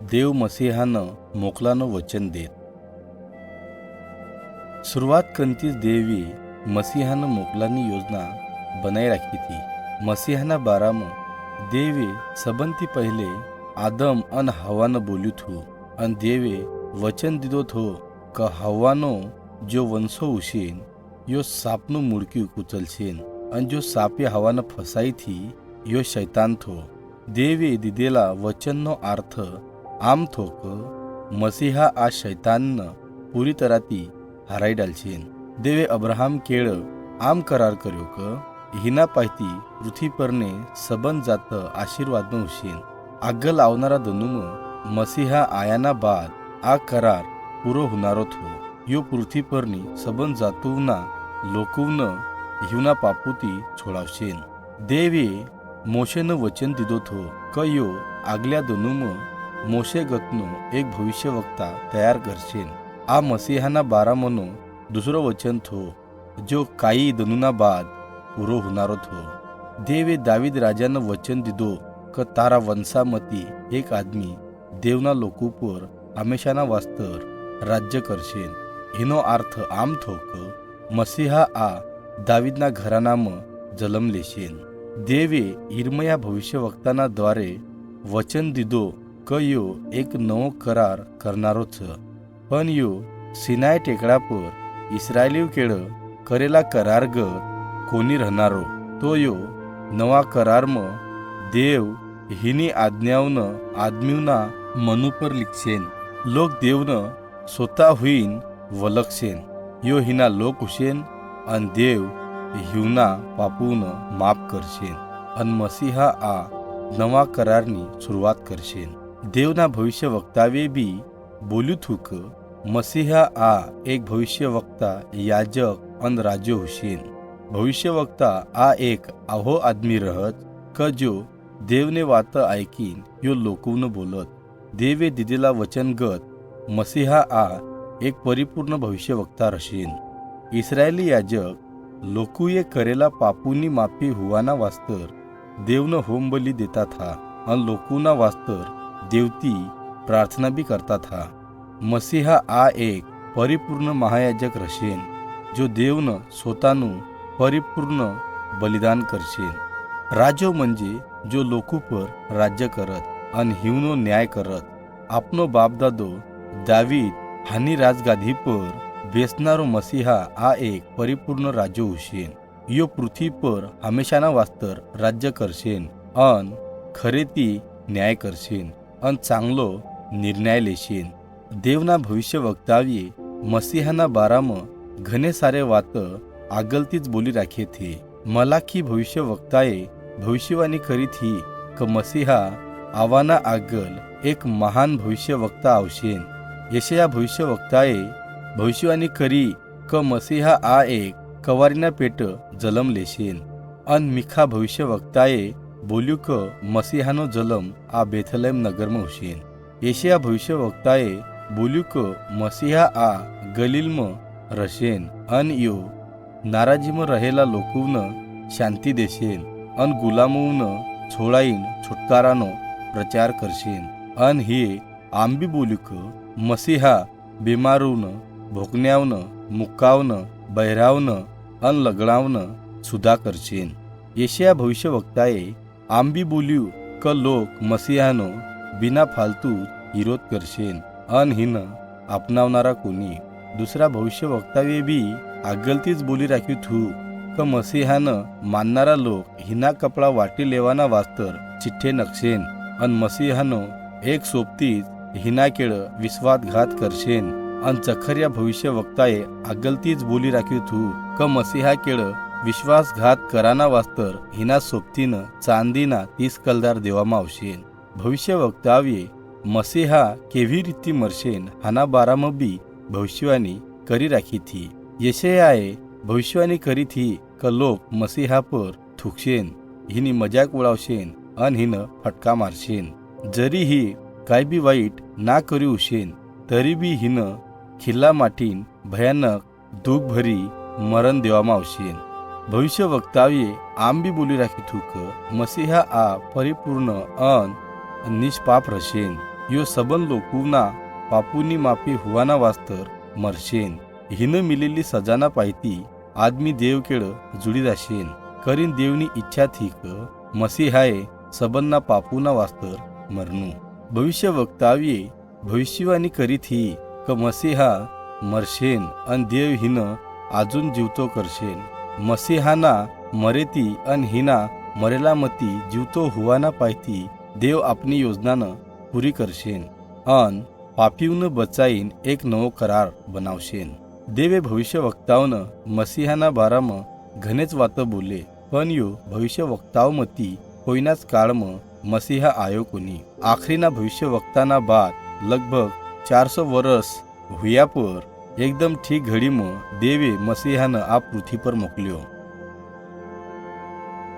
देव मसीहानं मोकलानं वचन देत. सुरुवात करतीच देवी मसीहानं मोकलानी योजना बनाई राखी थी. मसीहाना बाराમાં देवे सबंती पहिले आदम अन हवानं बोल्યું થું અને દેવે વચન દીધો થો કે હવાનો જો વંશો ઉશેન યો સાપનું મુડક્યું કૂચલશેન અને જો સાપે હવાને ફસાઈ થી યો શૈતાન થો. દેવે દીધેલા વચનનો અર્થ આમ થો કે મસીહા આ શૈતાનને પૂરી તરહથી હરાઈ ડાલશેન. દેવે અબ્રાહમ કેળ આમ કરાર કર્યો કે हिना पाहिती पृथ्वी परने सबंध जात आशीर्वादनं हुशेन. आगल आवनारा दनुम मसीहा आयाना बाद आ करार पूरो होणारो थो. यो पृथ्वी परनी सबंध जातुवना लोकवनं हिवना पापुती छोडावशेन. देवे मोशेनं वचन दिदो थो क यो आगल्या दनुम मोशे गतनो एक भविष्यवक्ता तयार करशेन. आ मसीहाना बारामनो दुसरो वचन थो जो काही दनुना बाद પૂરો હોનારો થો. દેવે દાવીદ રાજાને વચન દીધો કે તારા વંશામાંથી એક આદમી દેવના લોકો પર હંમેશાના વાસ્તર રાજ્ય કરશે. એનો અર્થ આમ થો કે મસીહા આ દાવીદના ઘરાનામાં જન્મ લેશે. દેવે ઈર્મયા ભવિષ્યવક્તાના દ્વારે વચન દીધો કે યો એક નવો કરાર કરનારો છે. પણ યો સિનાઈ ટેકડા પર ઇસરાયેલીઓ કેળ કરેલા કરારગત कोणी राहणारो तो यो नवा करारमा देव हिनी आज्ञावनं आदमीवना मनू पर लिखशेन. लोक देवनं स्वतः हुईन वलखशेन. यो हिना लोक हुशेन अन देव हिवना पापूनं माफ करशेन अन मसीहा आ नवा करारनी सुरुवात करशेन. देवना भविष्य वक्तावे बी बोल्યું થું કે મસીહા આ એક ભવિષ્યવક્તા યાજક અન રાજો હુશેન. भविष्यवक्ता आ एक आहो आदमी रहत क जो देवने वात ऐकीन यो लोकवनं बोलत. देवे दिलेला वचनगत मसीहा आ एक परिपूर्ण भविष्यवक्ता रशेन. इस्रायली याजक लोकुए करेला पापूनी माफी हुवाना वास्तर देवनं होम बली देता था अन लोकूना वास्तर देवती प्रार्थना भी करता था. मसीहा आ एक परिपूर्ण महायाजक रशेन जो देवनं स्वतःનું परिपूर्ण बलिदान करशेन. राजो म्हणजे जो लोकू पर राज्य करत अन हिवनो न्याय करत. आपनो बापदादो दावीद हानी राजगादी पर बेसनारो मसीहा आ एक परिपूर्ण राजो हुशेन. यो पृथ्वी पर हमेशाना वास्तर राज्य करशेन अन खरेती न्याय करशेन अन चांगलो निर्णय लेशेन. देवना भविष्य वक्ताव्ये मसीहाना बाराમાં घणे सारे वात આગળથી જ બોલી રાખીએ થે. મલાખી ભવિષ્ય વક્તાએ ભવિષ્યવાણી કરી થી કે મસીહા આવવાના આગળ એક મહાન ભવિષ્ય વક્તા આવશેન. યશયા ભવિષ્ય વક્તાએ ભવિષ્યવાણી કરી કે મસીહા આ એક કવારીના પેટ જલમ લેશેન. અન મીખા ભવિષ્ય વક્તાએ બોલ્યું કે મસીહાનો જલમ આ બેથલેમ નગરમાં હુશેન. યશયા ભવિષ્ય વક્તાએ બોલ્યું કે મસીહા આ ગલીલમાં રહેશેન અન યો नाराजीમાં રહેલા લોકોને શાંતિ દેશેન અન ગુલામોને છોડાઈને છુટકારાનો પ્રચાર કરશેન. અન હે આમ બી બોલ્યું કે મસીહા બીમારોને ભોકન્યાવને મુક્કાવને બહેરાવને અન લગડાવને સુધા કરશેન. યશયા ભવિષ્ય વક્તાએ આમ બી બોલ્યું કે લોક મસીહાનો बिना फालतू विरोध करशेन अन हिन अपनावणारा कोणी. दुसरा भविष्य वक्तावे बी આગળથી બોલી રાખ્યું થું કે મસીહાને માનનારા લોક હિના કપડા વાટી લેવાના વાસ્તર ચિઠ્ઠે નકશેન અન મસીહાનો એક સોપથી હિના કેળ વિશ્વાસઘાત કરશેન. અન ચખરિયા ભવિષ્ય વક્તાએ આગળથી જ બોલી રાખ્યું થું કે મસીહા કેળ વિશ્વાસઘાત કરાના વાસ્તર હિના સોપથીને ચાંદીના 30 કલદાર દેવામાં આવશેન. ભવિષ્ય વક્તાવ્યે મસીહા કેવી રીતે મરશેન હાના બારામાં બી ભવિષ્યવાણી કરી રાખી હતી. યશયાએ ભવિષ્યવાણી કરી थी કે લોક મસીહા પર થૂકશેન, हिनी मजाक उडावशेन अन हिन फटका मारशेन. जरी ही काय बी वाईट ना કર્યું हुशेन तरी बी हिन खिल्ला माटीन भयानक दुःखभरी मरण देવામાં આવશેન. ભવિષ્ય વક્તાએ આમ બી બોલી રાખ્યું હતું કે મસીહા આ પરિપૂર્ણ અન નિષ્પાપ રહેશેન यो सबन लोकूना पापूनी माफी हुवाना वास्तर मरशेन. हिनं मिलेली सजाना पायती आदमी देव केळ जुडी जाशेन. करीन देवनी इच्छा थीक मसीहाए सबनना पापूना वास्तर मरनू. भविष्य वक्ताव्ये भविष्यवाणी करीत ही क मसीहा मरशेन अन देव हिनं अजून जीवतो करशेन. मसीहाना मरेती अन हिना मरेला मती जीवतो हुवाना पायती देव आपनी योजनानं पुरी करशेन अन पापीवन बचाईन एक नवो करार बनावशेन. देवे भविष्य वक्तावनं मसीहाना बाराम घनेच वात बोले, पण यो भविष्य वक्तावमती कोईनाच काळम मसीहा आयो कोनी. आखरीना भविष्य वक्ताना बाद लगभग 400 वर्ष हुया पर एकदम ठीक घड़ी में देवे मसीहानं आप पृथ्वी पर मोकल्यो.